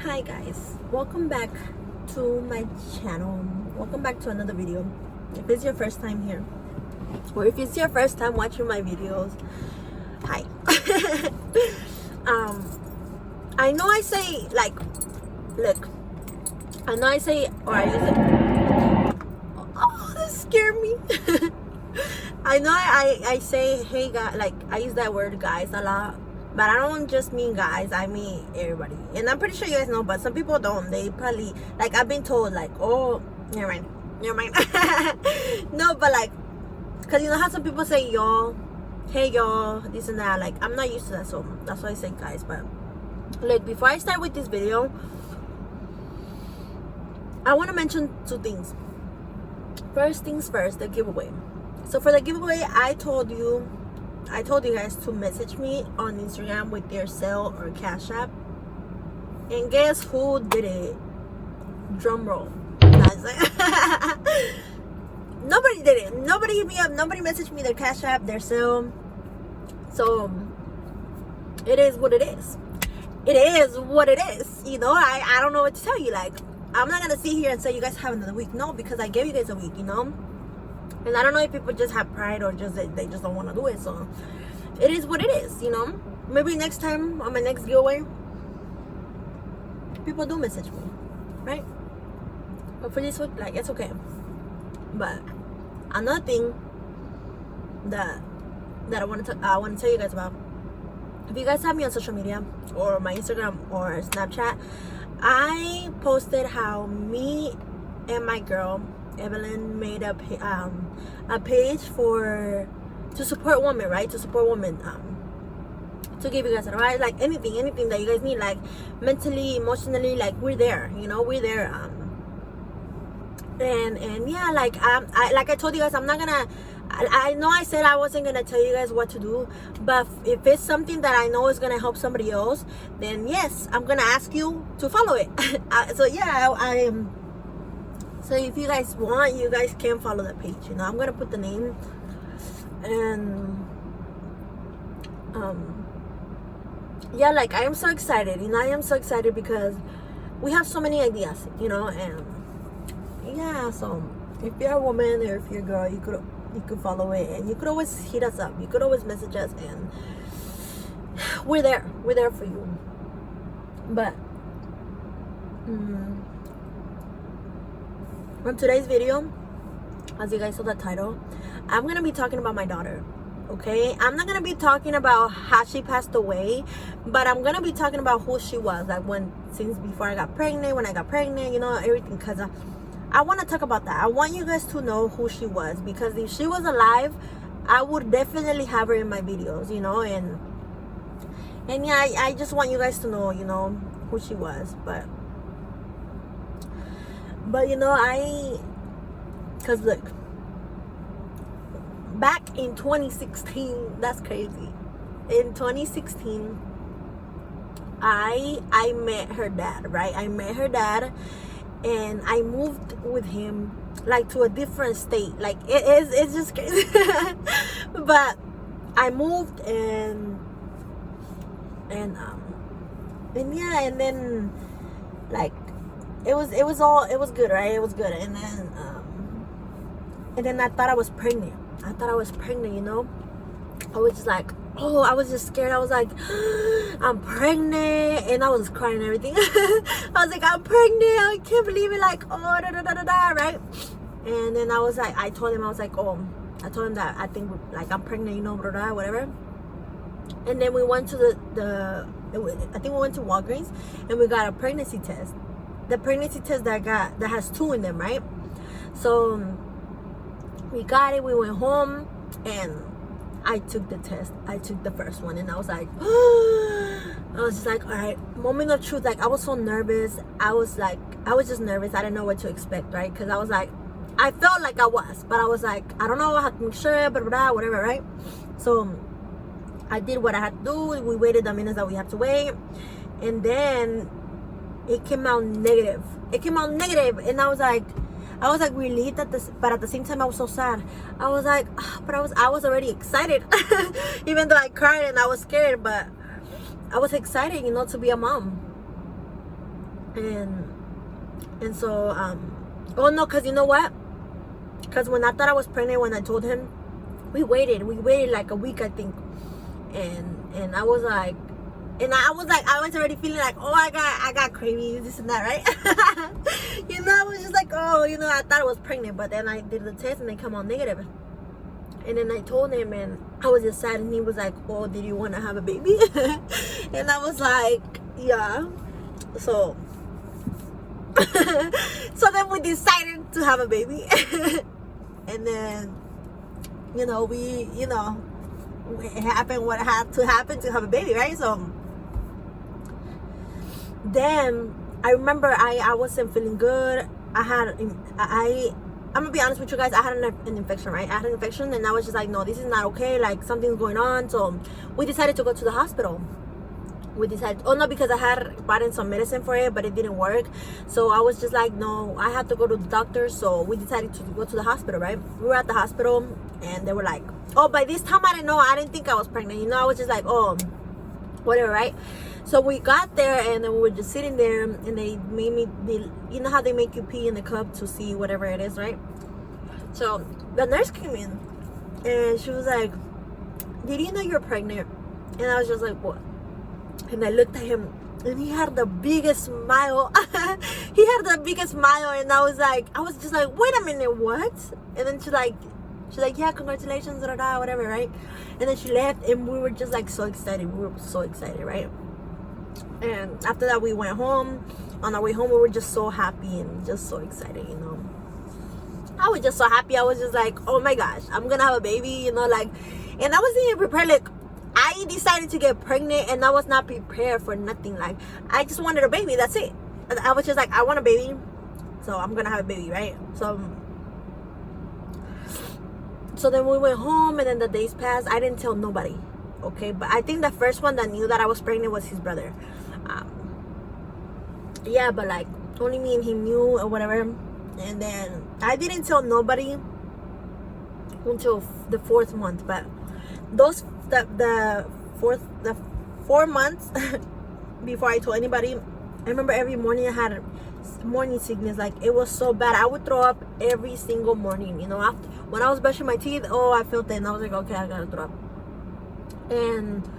Hi guys, welcome back to my channel. Welcome back to another video. If it's your first time here, or if it's your first time watching my videos, hi. I know I say like, look, I know I say, or I use it. Oh, that scared me. I know I say hey guys, like I use that word guys a lot. But I don't just mean guys, I mean everybody. And I'm pretty sure you guys know, but some people don't. They probably, like, I've been told, like, oh, never mind. No, but, like, because you know how some people say y'all, hey y'all, this and that. Like, I'm not used to that, so that's why I say guys. But, look, before I start with this video, I want to mention two things. First things first, the giveaway. So, for the giveaway, I told you guys to message me on Instagram with their Zelle or Cash App. And guess who did it? Drum roll. Nobody did it. Nobody hit me up. Nobody messaged me their Cash App, their Zelle. So it is what it is. It is what it is. You know, I don't know what to tell you. Like, I'm not gonna sit here and say you guys have another week. No, because I gave you guys a week, you know. And I don't know if people just have pride or just they just don't want to do it. So it is what it is, you know. Maybe next time on my next giveaway, people do message me, right? But for this week, like, it's okay. But another thing that I want to tell you guys about. If you guys have me on social media or my Instagram or Snapchat, I posted how me and my girl Evelyn made a page to support women, right? To support women, to give you guys advice, like anything that you guys need, like mentally, emotionally, like we're there, you know, we're there. And yeah, like I told you guys, I'm not gonna. I know I said I wasn't gonna tell you guys what to do, but if it's something that I know is gonna help somebody else, then yes, I'm gonna ask you to follow it. So yeah, I am. So if you guys want, you guys can follow the page. You know, I'm gonna put the name. And yeah, like I am so excited. You know, I am so excited because we have so many ideas. You know, and yeah. So if you're a woman or if you're a girl, you could follow it, and you could always hit us up. You could always message us, and we're there. We're there for you. But. On today's video, as you guys saw the title, I'm gonna be talking about my daughter. Okay, I'm not gonna be talking about how she passed away, but I'm gonna be talking about who she was, like since before I got pregnant, when I got pregnant, you know, everything. Cause I want to talk about that. I want you guys to know who she was, because if she was alive, I would definitely have her in my videos, you know. And yeah, I just want you guys to know, you know, who she was. But you know, cause look, back in 2016, that's crazy. In 2016, I met her dad, right? I met her dad, and I moved with him like to a different state. Like it's just crazy. But I moved and yeah, and then like. It was good, right? It was good. And then I thought I was pregnant. You know. I was just like, oh, I was just scared. I was like, I'm pregnant, and I was crying and everything. I was like, I'm pregnant. I can't believe it. Like, oh, right? And then I was like, I told him that I think like I'm pregnant, you know, whatever. And then we went to I think we went to Walgreens, and we got a pregnancy test. The pregnancy test that has 2 in them, right? So we got it, we went home, and I took the test. I took the first one, and I was like, I was just like, all right, moment of truth. Like, I was so nervous. I was just nervous. I didn't know what to expect, right? Because I was like, I felt like I was, but I was like, I don't know, I have to make sure, whatever, right? So I did what I had to do. We waited the minutes that we had to wait, and then it came out negative. And I was like relieved but at the same time I was so sad. I was like, but I was already excited. Even though I cried and I was scared, but I was excited, you know, to be a mom. and so oh no, because you know what, because when I thought I was pregnant, when I told him, we waited like a week, I think. And I was like, I was already feeling like, oh, I got cravings, this and that, right? I was just like, oh, I thought I was pregnant, but then I did the test and they come out negative. And then I told him, and I was just sad, and he was like, oh, did you want to have a baby? And I was like, yeah. So then we decided to have a baby. And then it happened what had to happen to have a baby, right? So then I remember I wasn't feeling good. I'm gonna be honest with you guys, I had an infection, right? I had an infection, and I was just like, no, this is not okay, like something's going on. So we decided to go to the hospital. Because I had bought in some medicine for it, but it didn't work. So I was just like, no, I have to go to the doctor. So we decided to go to the hospital, right? We were at the hospital, and they were like, oh, by this time I didn't think I was pregnant, I was just like, oh, whatever, right? So we got there, and then we were just sitting there, and they made me, you know how they make you pee in the cup to see whatever it is, right? So the nurse came in, and she was like, did you know you're pregnant? And I was just like, what? And I looked at him, and he had the biggest smile. And I was just like, wait a minute, what? And then she's like, yeah, congratulations, whatever, right? And then she left, and we were just like so excited. We were so excited, right? And after that, we went home. On our way home, we were just so happy and just so excited, I was just so happy. I was just like, oh my gosh, I'm gonna have a baby, and I wasn't even prepared. Like, I decided to get pregnant, and I was not prepared for nothing. Like, I just wanted a baby, that's it. I was just like, I want a baby, so I'm gonna have a baby, right? So then we went home, and then the days passed. I didn't tell nobody, okay? But I think the first one that knew that I was pregnant was his brother. Yeah, but like only me and him knew or whatever. And then I didn't tell nobody until the 4th month. But the 4 months before I told anybody, I remember every morning I had morning sickness. Like, it was so bad. I would throw up every single morning. After, when I was brushing my teeth, I felt it, and I was like, okay, I gotta throw up. And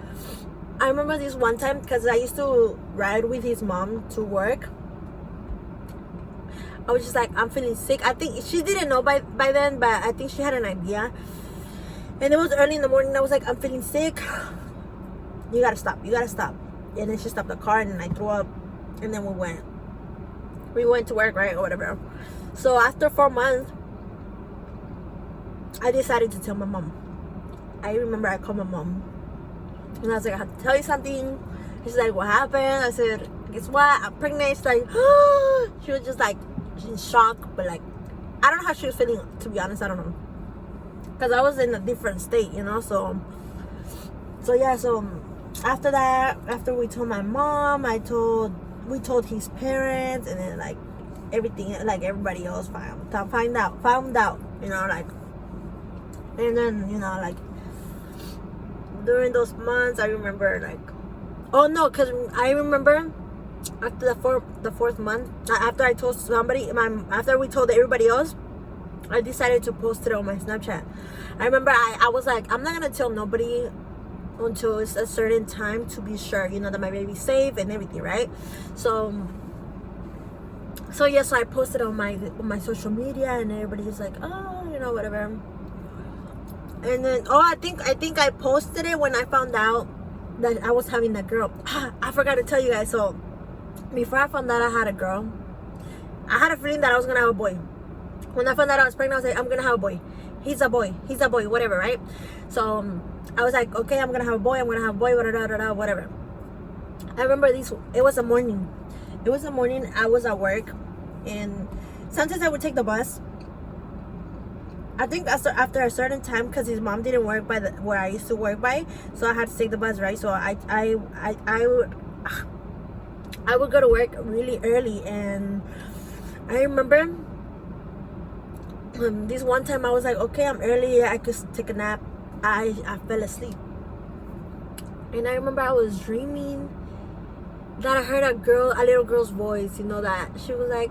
I remember this one time, because I used to ride with his mom to work. I was just like, I'm feeling sick. I think she didn't know by then, but I think she had an idea. And it was early in the morning. I was like, I'm feeling sick. You gotta stop. And then she stopped the car, and then I threw up. And then we went to work, right, or whatever. So after 4 months, I decided to tell my mom. I remember I called my mom, and I was like, I have to tell you something. She's like, what happened? I said, guess what? I'm pregnant. She's like, she was just like in shock, but like, I don't know how she was feeling, to be honest. I don't know, because I was in a different state, so yeah. So after that, after we told my mom, we told his parents, and then like everything, like everybody else found out, like. And then like during those months, I remember like, oh no, because I remember after the 4th month, after I told somebody, after we told everybody else, I decided to post it on my Snapchat. I remember I was like, I'm not gonna tell nobody until it's a certain time, to be sure, that my baby's safe and everything, right? So yeah, so I posted on my social media, and everybody was like, oh, whatever. And then I think I posted it when I found out that I was having a girl. I forgot to tell you guys. So before I found out I had a girl, I had a feeling that I was gonna have a boy. When I found out I was pregnant, I was like, I'm gonna have a boy. He's a boy, whatever, right? So I was like, okay, I'm gonna have a boy, whatever. I remember it was a morning. I was at work, and sometimes I would take the bus. I think after a certain time, because his mom didn't work by where I used to work by, so I had to take the bus, right? So I would go to work really early, and I remember this one time I was like, okay, I'm early, I could take a nap. I fell asleep, and I remember I was dreaming, that I heard a little girl's voice, you know, that she was like,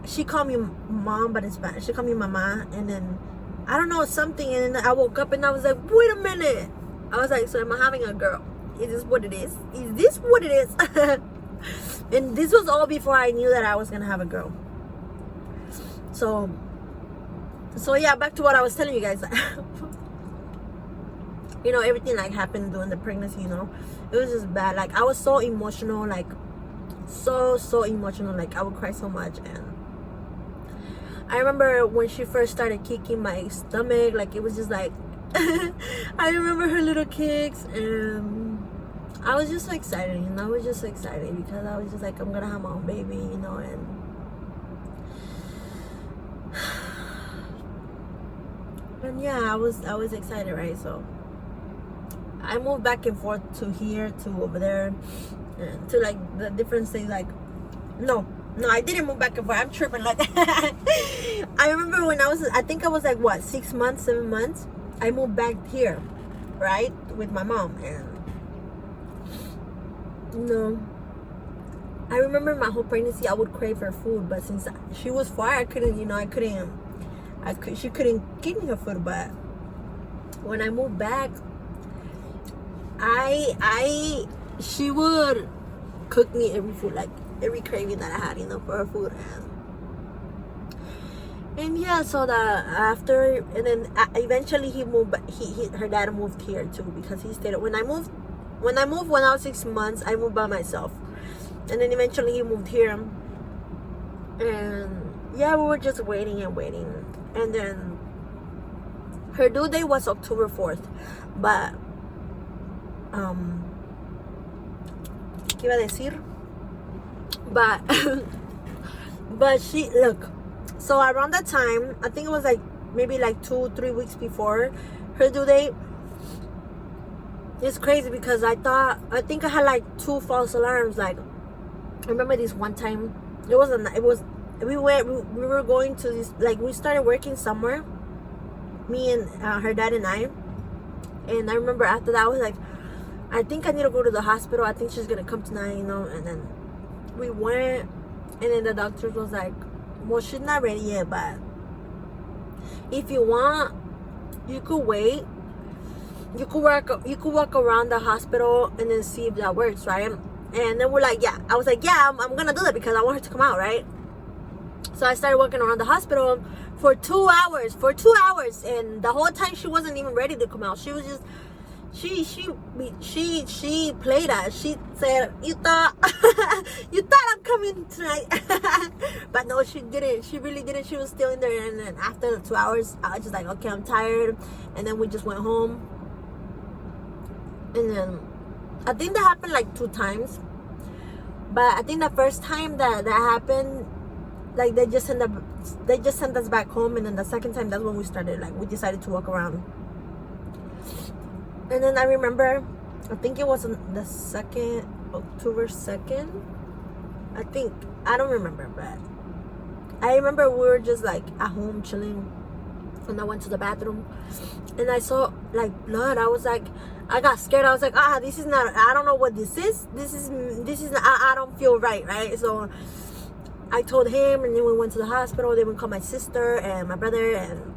she called me mom, but in Spanish, she called me mama, and then, I don't know, something, and then I woke up and I was like, wait a minute. I was like, so am I having a girl? Is this what it is? Is this what it is? And this was all before I knew that I was gonna have a girl. So yeah, back to what I was telling you guys. You know, everything like happened during the pregnancy, you know, it was just bad. Like, I was so emotional, like so emotional, like I would cry so much. And I remember when she first started kicking my stomach, like it was just like I remember her little kicks, and I was just so excited, you know. I was just so excited because I was just like, I'm gonna have my own baby, you know. And yeah, I was excited, right? So I moved back and forth to here, to over there, and to like the different states. Like, no, I didn't move back and forth. I'm tripping. Like, I remember when I think I was like, what, 6 months, 7 months. I moved back here, right, with my mom. And you know, I remember my whole pregnancy I would crave her food, but since she was far, I couldn't, you know, she couldn't give me her food. But when I moved back, she would cook me every food, like every craving that I had, you know, for her food. And yeah, so after, and then eventually he moved, her dad moved here too, because he stayed. When I moved when I was 6 months, I moved by myself, and then eventually he moved here. And yeah, we were just waiting, and then her due date was October 4th, but ¿qué iba a decir? But she, look, so around that time, I think it was like maybe like 2-3 weeks before her due date. It's crazy because I think I had like 2 false alarms. Like, I remember this one time, we were going to this, like, we started working somewhere, me and her dad and I remember after that I was like, I think I need to go to the hospital. I think she's gonna come tonight, you know. And then we went, and then the doctor was like, well, she's not ready yet, but if you want, you could wait. You could walk around the hospital and then see if that works, right? And then we're like, yeah. I was like, yeah, I'm gonna do that because I want her to come out, right? So I started walking around the hospital for 2 hours. And the whole time she wasn't even ready to come out. She was just, she played us. She said, you thought I'm coming tonight. But no, she didn't. She really didn't. She was still in there. And then after the 2 hours, I was just like, okay, I'm tired. And then we just went home. And then I think that happened like 2 times. But I think the first time that happened, like they just sent us back home. And then the second time, that's when we started, like, we decided to walk around. And then I remember, I think it was on the October 2nd. I don't remember, but I remember we were just like at home chilling, and I went to the bathroom and I saw like blood. I was like, I got scared. I was like, this is not, I don't know what this is. This is I don't feel right? So I told him, and then we went to the hospital. Then we called my sister and my brother, and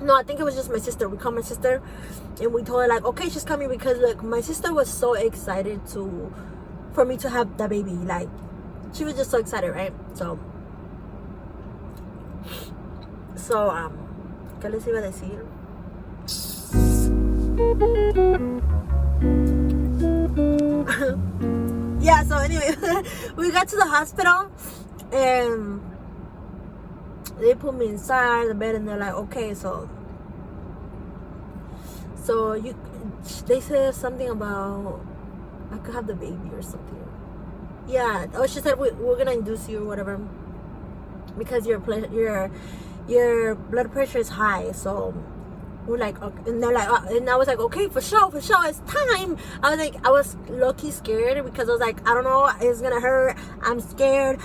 no, I think it was just my sister. We called my sister and we told her, like, okay, she's coming, because like my sister was so excited for me to have the baby. Like, she was just so excited, right? So ¿qué les iba a decir? Yeah, so anyway, we got to the hospital and they put me inside the bed, and they're like, okay, so they said something about I could have the baby or something. Yeah. Oh, she said we're gonna induce you or whatever because your blood pressure is high. So we're like, okay. And they're like, and I was like, okay, for sure, it's time. I was low-key scared because I was like, I don't know, it's gonna hurt. I'm scared.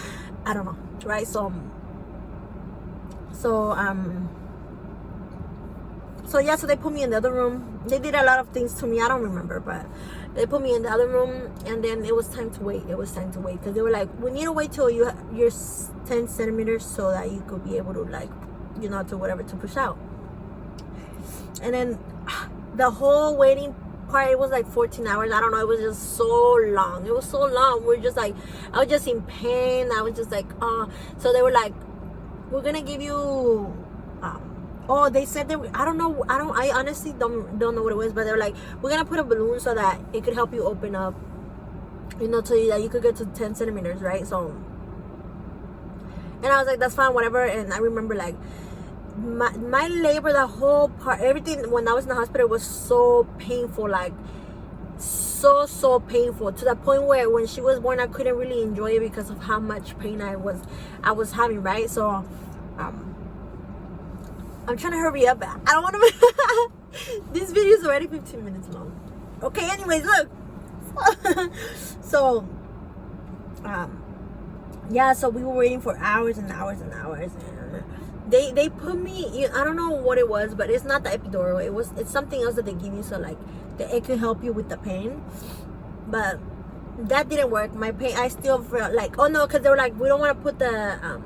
I don't know, right? So yeah, so they put me in the other room. They did a lot of things to me. I don't remember, but They put me in the other room, and then it was time to wait. Because they were like, we need to wait till you're 10 centimeters so that you could be able to, like, you know, to whatever, to push out. And then the whole waiting part, it was like 14 hours. I don't know, it was just so long. It was so long. We're just like, I was just in pain. I was just like, oh. So they were like, we're gonna give you oh, they said that I honestly don't know what it was, but they're like, we're gonna put a balloon so that it could help you open up, you know, so that you could get to 10 centimeters, right? So, and I was like, that's fine, whatever. And I remember, like, my labor, the whole part, everything when I was in the hospital was so painful, like so painful, to the point where when she was born I couldn't really enjoy it because of how much pain I was having, right? So I'm trying to hurry up. I don't want to this video is already 15 minutes long. Okay, anyways, look. So yeah, so we were waiting for hours and hours and hours, and they put me, I don't know what it was, but it's not the epidural. It's something else that they give you, so like it could help you with the pain. But that didn't work. My pain, I still felt like, oh no, because they were like, we don't want to put the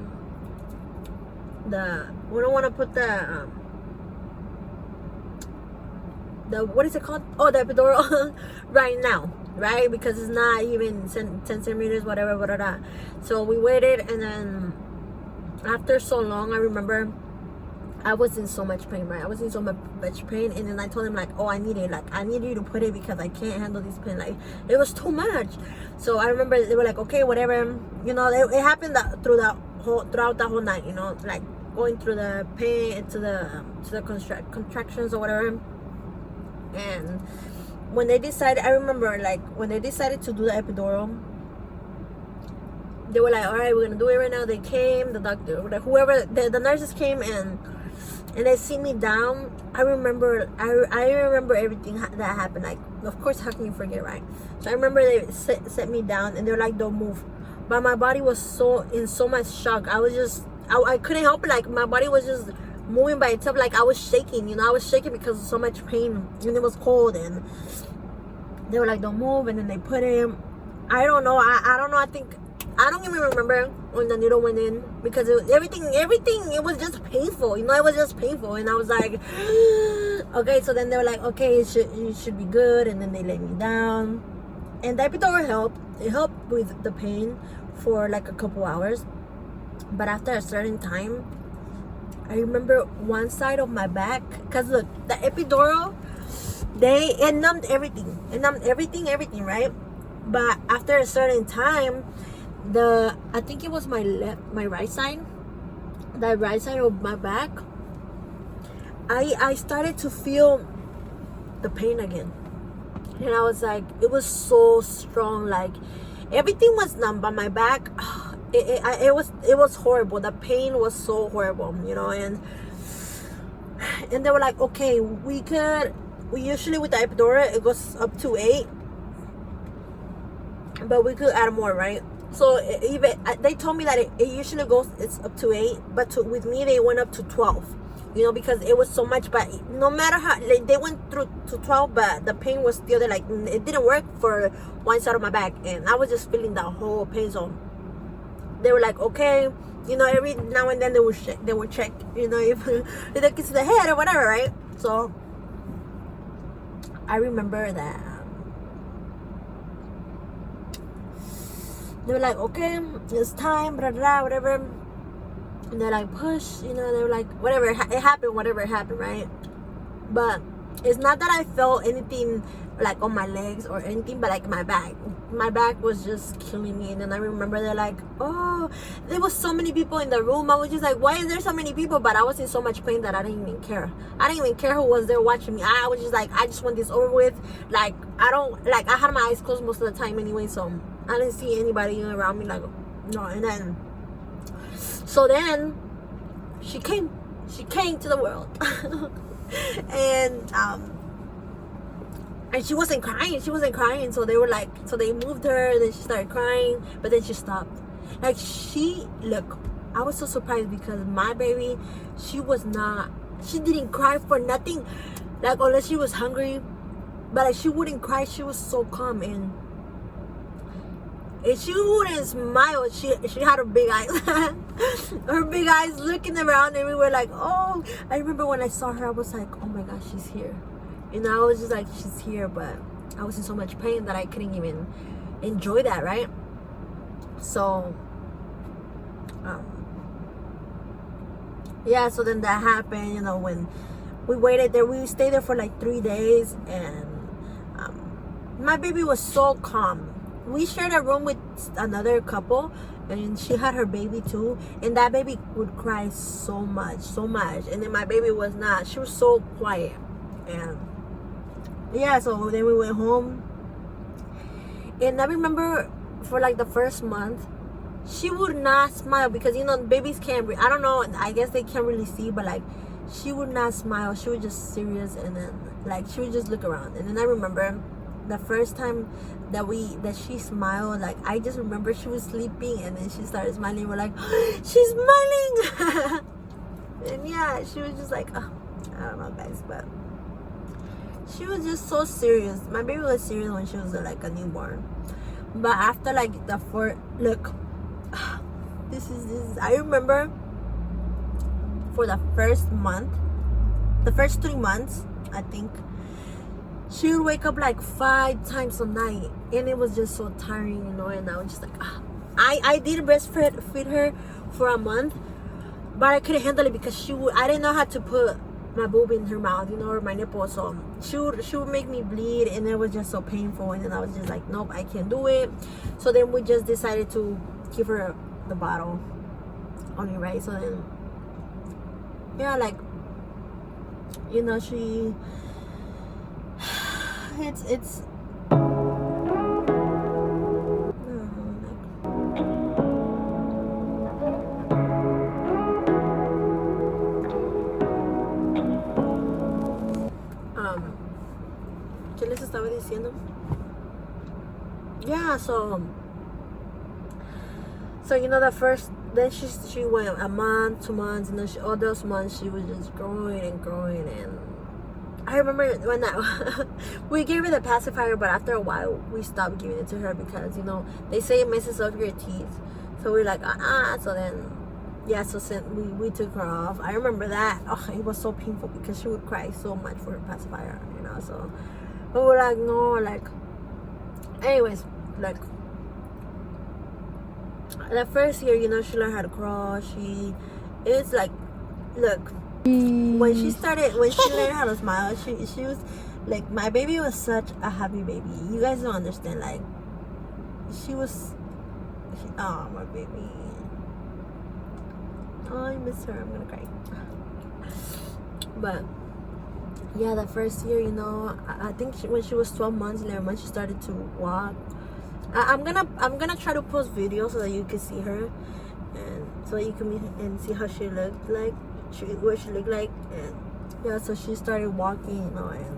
what is it called? Oh, the epidural right now, right? Because it's not even 10 centimeters, whatever, whatever. So we waited, and then after so long, I remember I was in so much pain, right? I was in so much pain, and then I told him, like, oh, I need you to put it because I can't handle this pain. Like, it was too much. So I remember they were like, okay, whatever. You know, it happened throughout the whole night. You know, like going through the pain to the contractions or whatever. And when they decided, I remember, like, when they decided to do the epidural, they were like, all right, we're gonna do it right now. They came, the doctor, whoever, the nurses came, and they sit me down. I remember everything that happened. Like, of course, how can you forget, right? So I remember they set me down, and they're like, don't move. But my body was in so much shock. I couldn't help it. Like, my body was just moving by itself. Like, I was shaking, you know, I was shaking because of so much pain, and it was cold. And they were like, don't move. And then they put him, I don't know, I don't know, I don't even remember when the needle went in, because everything, it was just painful, you know, it was just painful. And I was like, okay. So then they were like, okay, you should be good. And then they laid me down, and the epidural helped. It helped with the pain for like a couple hours. But after a certain time, I remember one side of my back, because look, the epidural, it numbed everything, right? But after a certain time, I think it was my right side, the right side of my back, I started to feel the pain again. And I was like, it was so strong, like everything was numb, but my back, it was horrible. The pain was so horrible, you know. And they were like, okay, we usually with the epidural it goes up to 8, but we could add more, right? So even they told me that it usually it's up to 8, but with me they went up to 12, you know, because it was so much. But no matter how, like, they went through to 12, but the pain was still there. Like, it didn't work for one side of my back, and I was just feeling the whole pain. So they were like, okay, you know, every now and then they would check, you know, if it gets to the head or whatever, right? So I remember that they were like, okay, it's time, blah, blah, whatever. And they're like, push, you know, they were like, whatever, it happened, whatever happened, right? But it's not that I felt anything like on my legs or anything, but like my back was just killing me. And then I remember they're like, oh, there was so many people in the room. I was just like, why is there so many people? But I was in so much pain that I didn't even care. I didn't even care who was there watching me. I was just like, I just want this over with. Like, I had my eyes closed most of the time anyway, so I didn't see anybody around me, like, no. And then, so then she came to the world. And she wasn't crying. So they were like, so they moved her, then she started crying, but then she stopped. Like, look, I was so surprised, because my baby, she didn't cry for nothing, like, unless she was hungry, but like, she wouldn't cry. She was so calm, and she wouldn't smile. She had her big eyes, her big eyes looking around, and we were like, oh. I remember when I saw her, I was like, oh my gosh, she's here. You know, I was just like, she's here, but I was in so much pain that I couldn't even enjoy that, right? So yeah, so then that happened, you know, when we waited there. We stayed there for like 3 days, and my baby was so calm. We shared a room with another couple, and she had her baby too, and that baby would cry so much, and then my baby was not. She was so quiet. And yeah, so then we went home, and I remember for like the first month, she would not smile, because you know, babies can't, I don't know, I guess they can't really see, but like, she would not smile. She was just serious, and then like, she would just look around. And then I remember the first time that she smiled, like, I just remember she was sleeping, and then she started smiling. We're like, she's smiling. And yeah, she was just like, oh, I don't know, guys, but she was just so serious. My baby was serious when she was like a newborn. But after like the look, this is I remember for the first 3 months, I think, she would wake up like 5 times a night, and it was just so tiring, you know. And I was just like, I did breastfeed her for a month, but I couldn't handle it, because I didn't know how to put my boob in her mouth, you know, or my nipple. So she would make me bleed, and it was just so painful. And then I was just like, nope, I can't do it. So then we just decided to give her the bottle only, right? So then, yeah, like, you know, it's ¿qué les estaba diciendo? Yeah, so you know, then she went a month, 2 months, and then all those months she was just growing. And I remember when we gave her the pacifier, but after a while we stopped giving it to her, because you know, they say it messes up your teeth. So we're like, so then, yeah, so we took her off. I remember that. Oh, it was so painful, because she would cry so much for her pacifier, you know. So, but we're like, no, like, anyways, like, the first year, you know, she learned how to crawl. It's like, look, when she learned how to smile, she was like, my baby was such a happy baby. You guys don't understand. Like, oh, my baby. Oh, I miss her. I'm gonna cry. But yeah, the first year, you know, I think when she was 12 months, 11 months, she started to walk. I'm gonna try to post videos so that you can see her, and so you can meet and see how she looked like, what she looked like. And yeah, so she started walking, you know. And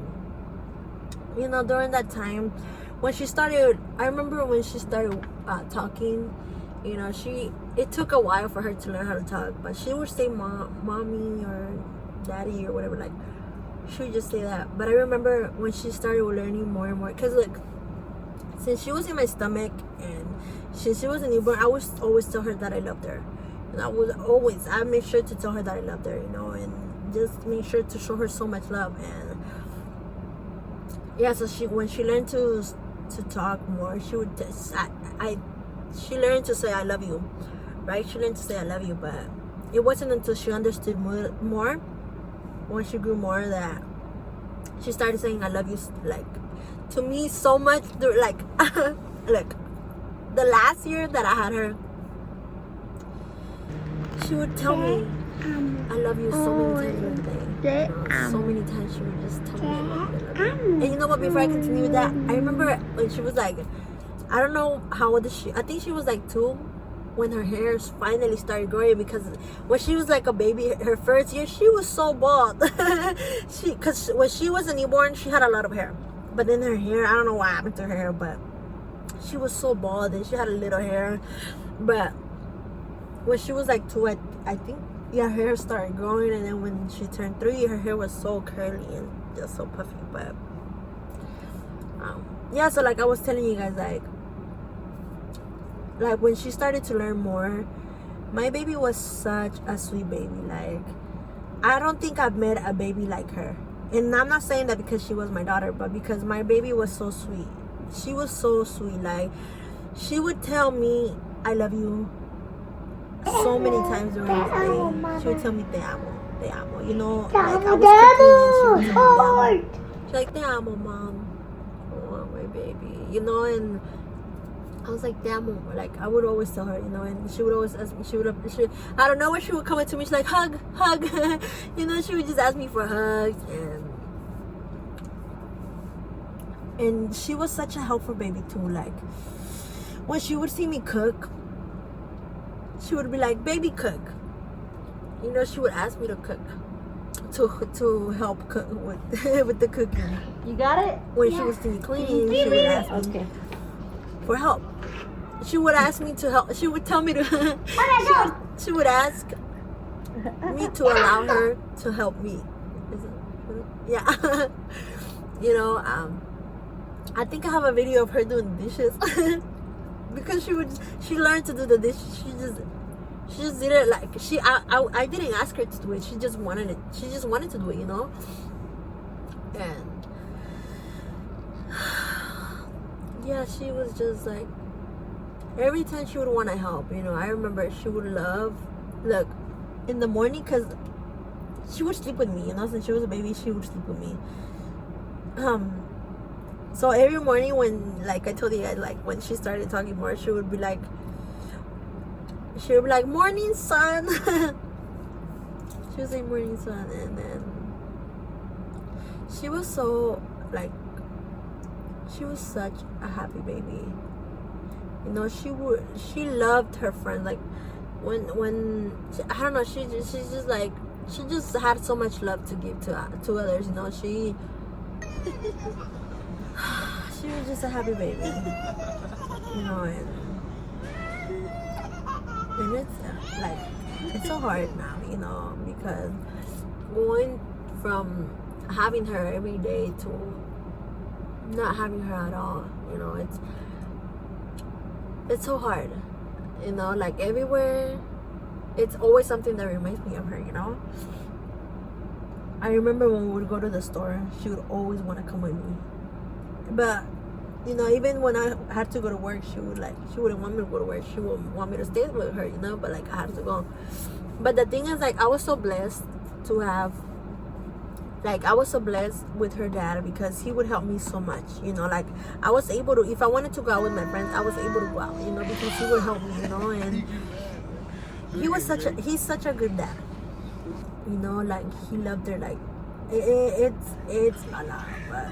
you know, during that time, when she started, I remember when she started talking, you know, it took a while for her to learn how to talk, but she would say mommy or daddy or whatever, like, she would just say that. But I remember when she started learning more and more, because look, since she was in my stomach and since she was a newborn, I would always tell her that I loved her. And I made sure to tell her that I loved her, you know, and just make sure to show her so much love. And yeah, so when she learned to talk more, she would she learned to say I love you, right? She learned to say I love you, but it wasn't until she understood more, when she grew more, that she started saying I love you, like, to me so much. Like, look, the last year that I had her, she would tell me I love you so many times every day. You know, so many times she would just tell me I love you. And you know what, before I continue with that, I remember when she was like, I don't know how old is she, I think she was like 2 when her hair finally started growing, because when she was like a baby, her first year, she was so bald. Because when she was a newborn, she had a lot of hair, but then her hair, I don't know what happened to her hair, but she was so bald, and she had a little hair. But when she was like 2, I think, yeah, her hair started growing. And then when she turned 3, her hair was so curly and just so puffy. But Yeah, so like I was telling you guys, like when she started to learn more, my baby was such a sweet baby. Like, I don't think I've met a baby like her. And I'm not saying that because she was my daughter, but because my baby was so sweet. She was so sweet. Like, she would tell me, I love you, so many times during the day. She would tell me, te amo. You know, like I was cooking and she would tell me, te amo. She's like, te amo, mom. Oh, my baby. You know, and I was like, damn, like I would always tell her, you know, and she would always ask me, I don't know where she would come up to me, she's like, hug, you know, she would just ask me for hugs, and she was such a helpful baby too. Like, when she would see me cook, she would be like, baby, cook. You know, she would ask me to cook, to help cook with the cooking. You got it? When she would see me clean, she would ask me for help. She would ask me to help. She would tell me to. she would ask me to allow her to help me. Yeah. You know, I think I have a video of her doing the dishes because she learned to do the dishes. She just did it like I didn't ask her to do it. She just wanted it. She just wanted to do it, you know. And yeah, she was just like, every time she would want to help, you know. I remember she would look, in the morning, because she would sleep with me, you know. Since she was a baby, she would sleep with me. So every morning when, like I told you guys, like when she started talking more, she would be like, morning, son. She would say, morning, son. And then she was so, like, she was such a happy baby. You know, she loved her friends. Like, when I don't know, she just had so much love to give to others. You know, she was just a happy baby. You know, and it's like, it's so hard now, you know, because going from having her every day to not having her at all, you know, it's so hard, you know. Like, everywhere, it's always something that reminds me of her, you know. I remember when we would go to the store, she would always want to come with me, but you know, even when I had to go to work, she wouldn't want me to go to work. She would want me to stay with her, you know, but like I had to go. But the thing is, like, I was so blessed to have, like, I was so blessed with her dad, because he would help me so much, you know. Like, I was able to, if I wanted to go out with my friends, I was able to go out, you know, because he would help me, you know. And he's such a good dad, you know. Like, he loved her. Like, it's a lot, but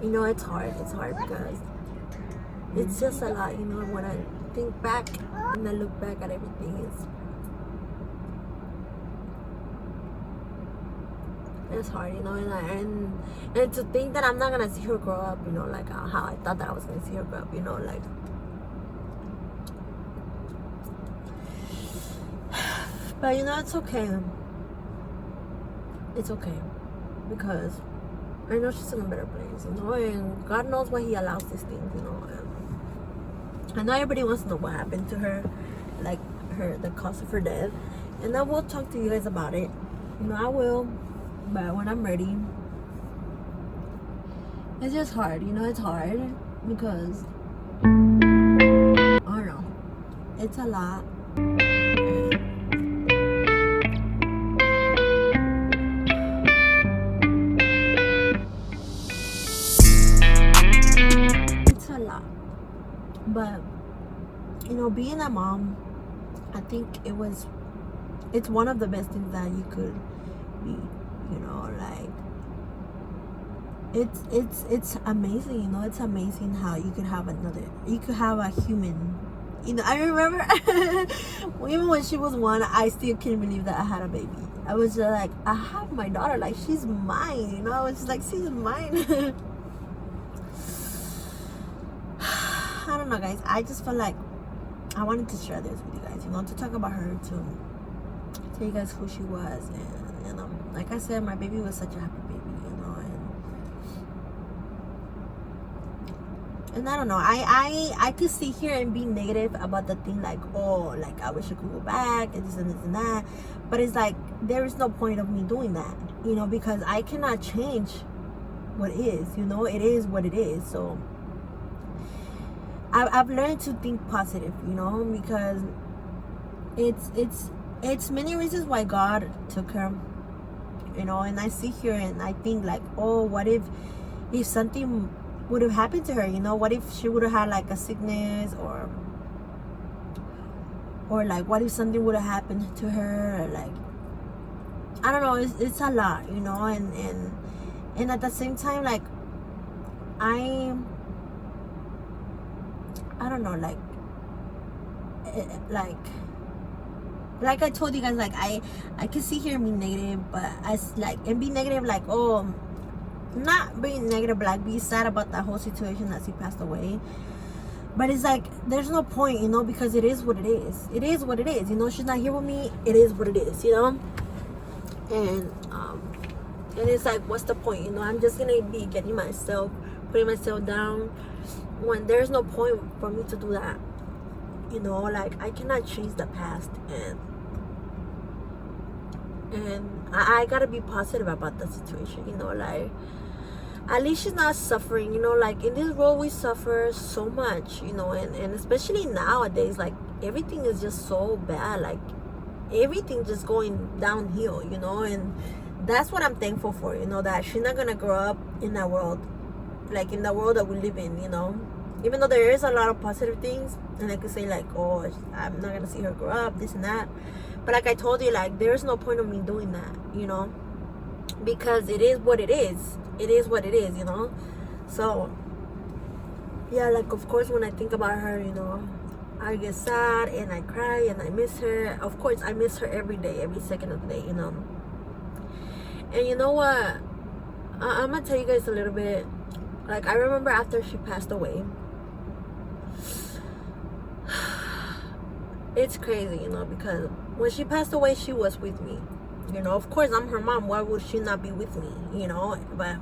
you know, it's hard because it's just a lot, you know. When I think back and I look back at everything, it's hard, you know. And to think that I'm not gonna see her grow up, you know, like how I thought that I was gonna see her grow up, you know, like. But you know, it's okay. It's okay, because I know she's in a better place, you know, and God knows why He allows these things, you know. And I know everybody wants to know what happened to her, like the cause of her death, and I will talk to you guys about it. You know, I will, but when I'm ready. It's just hard, you know. It's hard because I don't know. It's a lot. But you know, being a mom, I think it's one of the best things that you could be, you know. Like, it's amazing, you know. It's amazing how you could have a human, you know. I remember even when she was 1, I still couldn't believe that I had a baby. I was just like, I have my daughter, like, she's mine, you know. I was just like, she's mine. I don't know, guys. I just felt like I wanted to share this with you guys, you know, to talk about her, to tell you guys who she was. And you know, like I said, my baby was such a happy baby, you know. And I don't know, I could sit here and be negative about the thing, like, oh, like, I wish I could go back and this and this and that. But it's like, there is no point of me doing that, you know, because I cannot change what is, you know. It is what it is. So I've learned to think positive, you know, because it's many reasons why God took her, you know. And I sit here and I think, like, oh, what if something would have happened to her, you know? What if she would have had like a sickness, or like, what if something would have happened to her, or like, I don't know. It's a lot, you know. And at the same time, like, I don't know, like I told you guys, like, I can sit here and be negative, but and be negative, like, oh, not being negative, but like, be sad about that whole situation that she passed away. But it's like, there's no point, you know, because it is what it is. It is what it is, you know. She's not here with me. It is what it is, you know. And it's like, what's the point, you know? I'm just gonna be putting myself down when there's no point for me to do that, you know. Like, I cannot change the past, and I gotta be positive about the situation, you know. Like, at least she's not suffering, you know. Like, in this world we suffer so much, you know, and especially nowadays, like, everything is just so bad, like, everything just going downhill, you know. And that's what I'm thankful for, you know, that she's not gonna grow up in that world, like, in the world that we live in, you know. Even though there is a lot of positive things, and I could say, like, oh, I'm not gonna see her grow up, this and that, but like I told you, like, there's no point of me doing that, you know, because it is what it is. It is what it is, you know. So yeah, like, of course, when I think about her, you know, I get sad and I cry and I miss her. Of course, I miss her every day, every second of the day, you know. And you know what, I'm gonna tell you guys a little bit. Like, I remember after she passed away, it's crazy, you know, because when she passed away, she was with me, you know. Of course, I'm her mom. Why would she not be with me, you know? But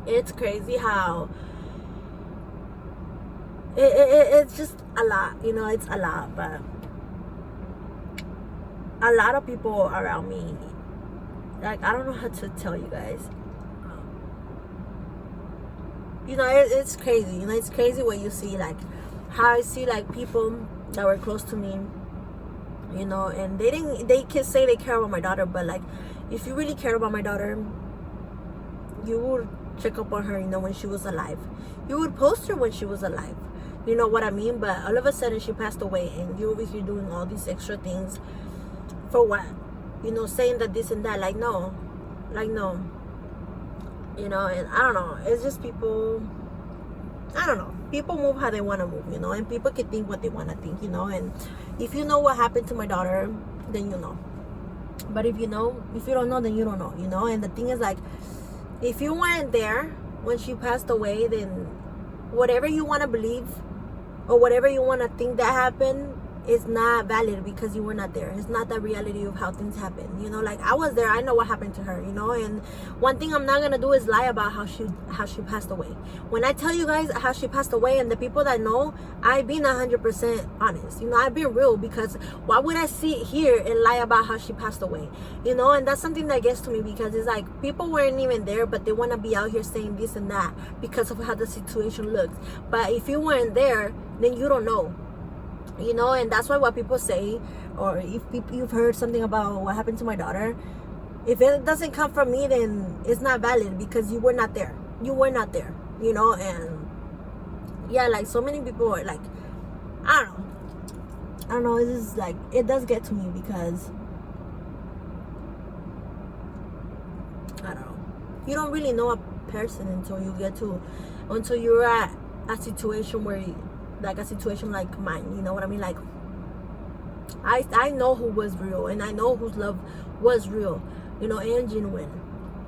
it's crazy how it's just a lot, you know. It's a lot. But a lot of people around me, like, I don't know how to tell you guys, you know. It's crazy, you know. It's crazy what you see, like, how I see, like, people that were close to me, you know, and they can say they care about my daughter, but like, if you really care about my daughter, you would check up on her, you know, when she was alive. You would post her when she was alive, you know what I mean? But all of a sudden she passed away, and you're over here doing all these extra things for what? You know, saying that this and that. Like, no, you know. And I don't know, it's just people, I don't know, people move how they want to move, you know, and people can think what they want to think, you know. And if you know what happened to my daughter, then you know. But if you don't know, then you don't know, you know. And the thing is, like, if you weren't there when she passed away, then whatever you want to believe or whatever you want to think that happened is not valid, because you were not there. It's not the reality of how things happen, you know. Like, I was there. I know what happened to her, you know. And one thing I'm not gonna do is lie about how she passed away. When I tell you guys how she passed away, and the people that know, I've been 100% honest, you know. I've been real, because why would I sit here and lie about how she passed away, you know? And that's something that gets to me, because it's like, people weren't even there, but they want to be out here saying this and that because of how the situation looks. But if you weren't there, then you don't know, you know. And that's why what people say, or if you've heard something about what happened to my daughter, if it doesn't come from me, then it's not valid, because you were not there, you know. And yeah, like, so many people are like, I don't know, it's just like, it does get to me, because I don't know, you don't really know a person until you're at a situation where like a situation like mine, you know what I mean? Like, I know who was real, and I know whose love was real, you know, and genuine,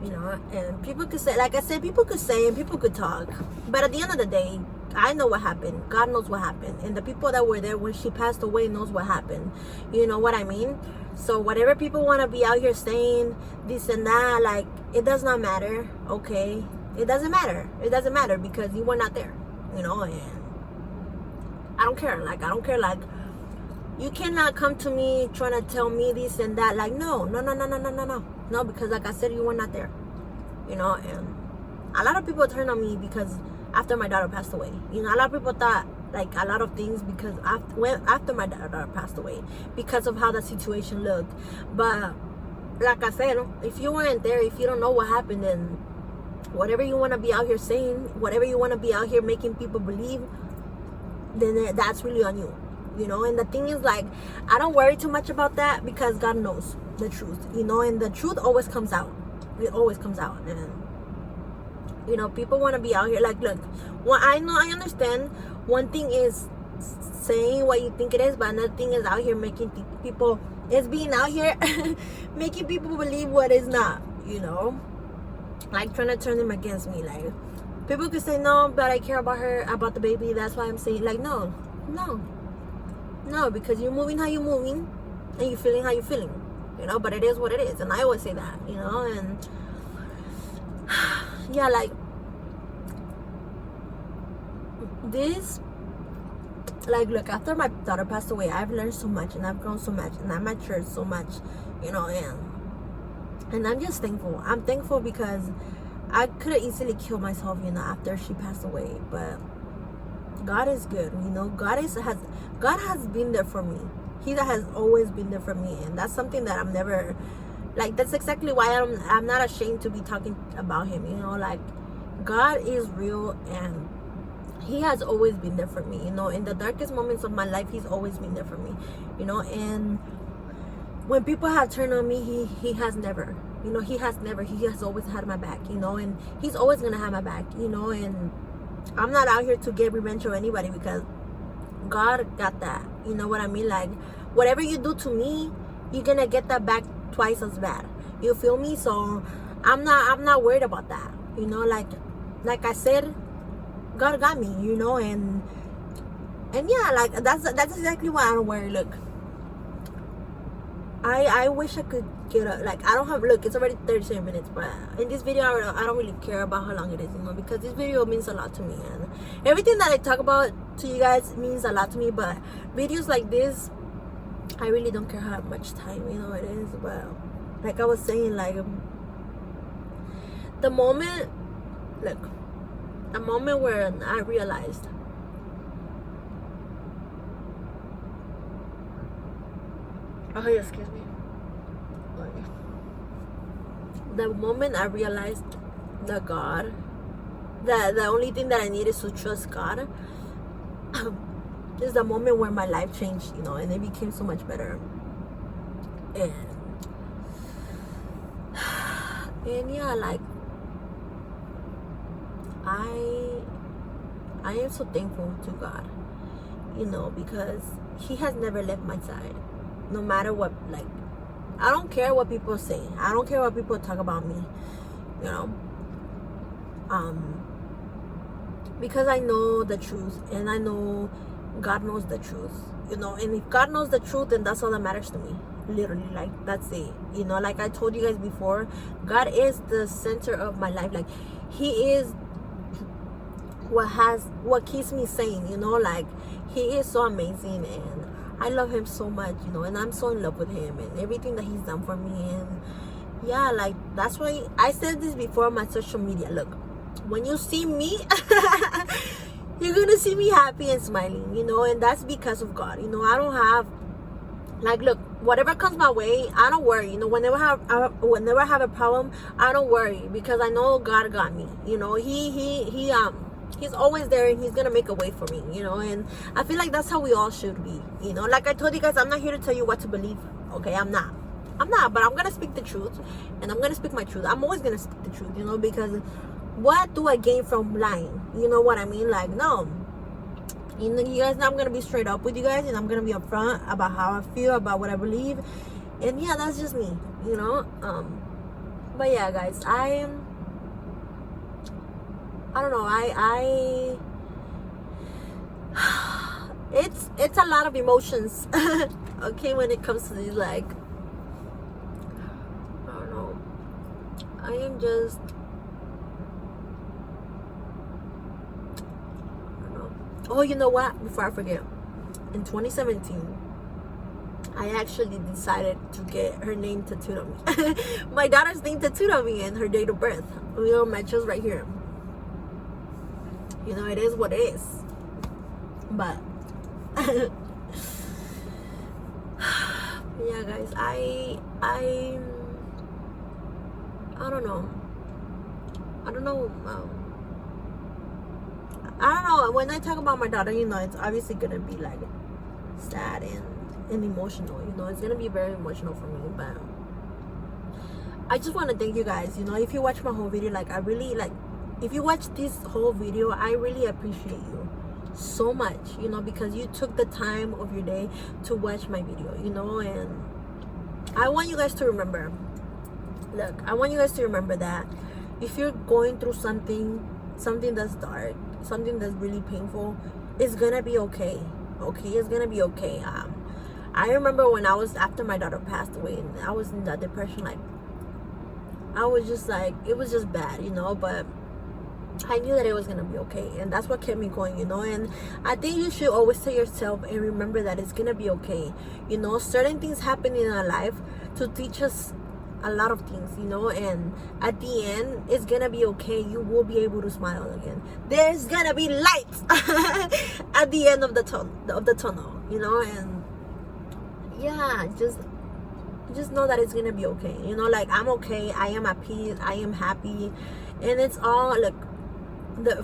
you know. And people could say, like I said, people could say and people could talk, but at the end of the day, I know what happened. God knows what happened, and the people that were there when she passed away knows what happened, you know what I mean? So whatever people want to be out here saying this and that, like, it does not matter, okay? It doesn't matter, because you were not there. you know, and I don't care. Like, I don't care. Like, you cannot come to me trying to tell me this and that. Like, no, because like I said, you were not there, you know. And a lot of people turned on me because after my daughter passed away, you know, a lot of people thought like a lot of things because after my daughter passed away, because of how the situation looked. But like I said, if you weren't there, if you don't know what happened, then whatever you want to be out here saying, whatever you want to be out here making people believe, then that's really on you, you know. And the thing is, like, I don't worry too much about that because God knows the truth, you know, and the truth always comes out. It always comes out. And you know, people want to be out here like, look, well, I understand. One thing is saying what you think it is, but another thing is out here making people, it's being out here making people believe what is not, you know, like trying to turn them against me. Like, people could say, no, but I care about her, about the baby, that's why I'm saying, like, no, because you're moving how you're moving and you're feeling how you're feeling, you know. But it is what it is, and I always say that, you know. And yeah, like, this, like, look, after my daughter passed away, I've learned so much and I've grown so much and I've matured so much, you know. And I'm just thankful. I'm thankful because I could have easily killed myself, you know, after she passed away. But God is good, you know. God has been there for me. He has always been there for me, and that's something that I'm never, like, that's exactly why I'm not ashamed to be talking about him, you know. Like, God is real, and he has always been there for me, you know. In the darkest moments of my life, he's always been there for me, you know. And when people have turned on me, he has never, you know, he has always had my back, you know. And he's always gonna have my back, you know. And I'm not out here to get revenge on anybody because God got that, you know what I mean. Like, whatever you do to me, you're gonna get that back twice as bad, you feel me? So I'm not worried about that, you know. Like I said, God got me, you know. And yeah, like, that's exactly why I don't worry. Look, I wish I could get a, like, I don't have, look, it's already 37 minutes, but in this video I don't really care about how long it is, you know, because this video means a lot to me, and everything that I talk about to you guys means a lot to me. But videos like this, I really don't care how much time, you know, it is. But like I was saying, like, the moment where I realized, oh, excuse me. The moment I realized that God, that the only thing that I need is to trust God, is the moment where my life changed, you know, and it became so much better. And yeah, like, I am so thankful to God, you know, because he has never left my side, no matter what. Like, I don't care what people say, I don't care what people talk about me, you know, because I know the truth, and I know God knows the truth, you know. And if God knows the truth, then that's all that matters to me, literally. Like, that's it, you know. Like I told you guys before, God is the center of my life. Like, he is what keeps me sane, you know. Like, he is so amazing, and I love him so much, you know. And I'm so in love with him and everything that he's done for me. And yeah, like, that's why I said this before on my social media. Look, when you see me you're gonna see me happy and smiling, you know. And that's because of God, you know. I don't have, like, look, whatever comes my way, I don't worry, you know. Whenever I have a problem, I don't worry, because I know God got me, you know. He's always there, and he's gonna make a way for me, you know. And I feel like that's how we all should be, you know. Like I told you guys, I'm not here to tell you what to believe, okay? I'm not, but I'm gonna speak the truth, and I'm gonna speak my truth. I'm always gonna speak the truth, you know, because what do I gain from lying? You know what I mean? Like, no, you know, you guys know I'm gonna be straight up with you guys, and I'm gonna be upfront about how I feel, about what I believe. And yeah, that's just me, you know. But yeah, guys, I don't know, it's a lot of emotions okay, when it comes to these, like, I don't know, I Oh, you know what? Before I forget, in 2017, I actually decided to get her name tattooed on me. My daughter's name tattooed on me and her date of birth. You know, matches right here. You know, it is what it is. But yeah, guys, I don't know. I don't know. I don't know. When I talk about my daughter, you know, it's obviously gonna be like sad and emotional. You know, it's gonna be very emotional for me. But I just want to thank you guys. You know, if you watch my whole video, like, I really like. If you watch this whole video, I really appreciate you so much. You know, because you took the time of your day to watch my video. You know, and I want you guys to remember. Look, I want you guys to remember that if you're going through something that's dark, something that's really painful, it's gonna be okay. Okay, it's gonna be okay. I remember when I was, after my daughter passed away, and I was in that depression, like, I was just like, it was just bad, you know, but I knew that it was gonna be okay, and that's what kept me going, you know. And I think you should always tell yourself and remember that it's gonna be okay. You know, certain things happen in our life to teach us a lot of things, you know, and at the end, it's gonna be okay. You will be able to smile again. There's gonna be light at the end of the tunnel, you know. And yeah, just know that it's gonna be okay, you know. Like, I'm okay, I am at peace, I am happy, and it's all, look,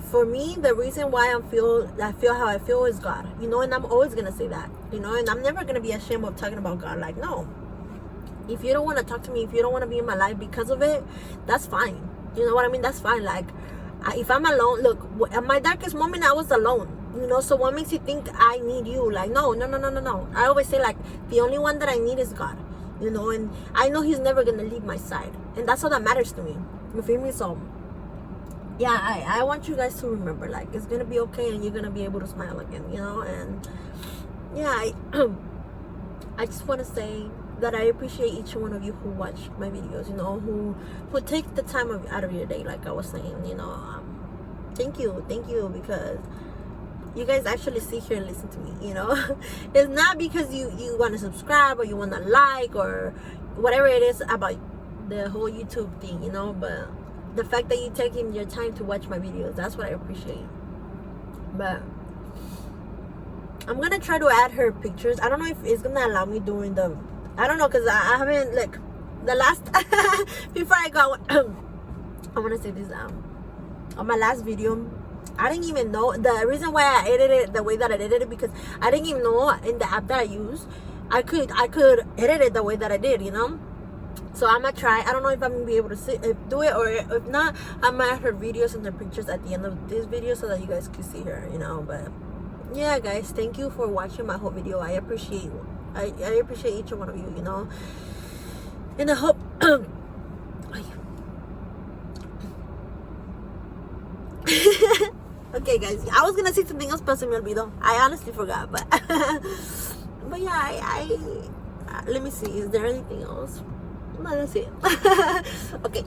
for me, the reason why I feel how I feel is God, you know. And I'm always gonna say that, you know, and I'm never gonna be ashamed of talking about God. Like, no, if you don't want to talk to me, if you don't want to be in my life because of it, that's fine. You know what I mean? That's fine. Like, if I'm alone, look, at my darkest moment, I was alone. You know, so what makes you think I need you? Like, no. I always say, like, the only one that I need is God. You know, and I know He's never gonna leave my side, and that's all that matters to me. You feel me? So yeah, I want you guys to remember, like, it's gonna be okay, and you're gonna be able to smile again. You know, and yeah, I just want to say that I appreciate each one of you who watch my videos, you know, who take the time out of your day, like I was saying, you know. Thank you, because you guys actually sit here and listen to me, you know. It's not because you want to subscribe or you want to like or whatever it is about the whole YouTube thing, you know, but the fact that you're taking your time to watch my videos, that's what I appreciate. But I'm gonna try to add her pictures. I don't know if it's gonna allow me during the, I don't know, because I haven't, like, the last before I go I want to say this, on my last video, I didn't even know the reason why I edited it the way that I edited it, because I didn't even know in the app that I use I could edit it the way that I did, you know. So I'm gonna try. I don't know if I'm gonna be able to do it, or if not, I'm gonna add her videos and her pictures at the end of this video so that you guys can see her, you know. But yeah, guys, thank you for watching my whole video. I appreciate each one of you, you know, and I hope okay, guys, I was gonna say something else, but se me olvidó. I honestly forgot, but but yeah, I let me see, is there anything else? No, that's it. Okay.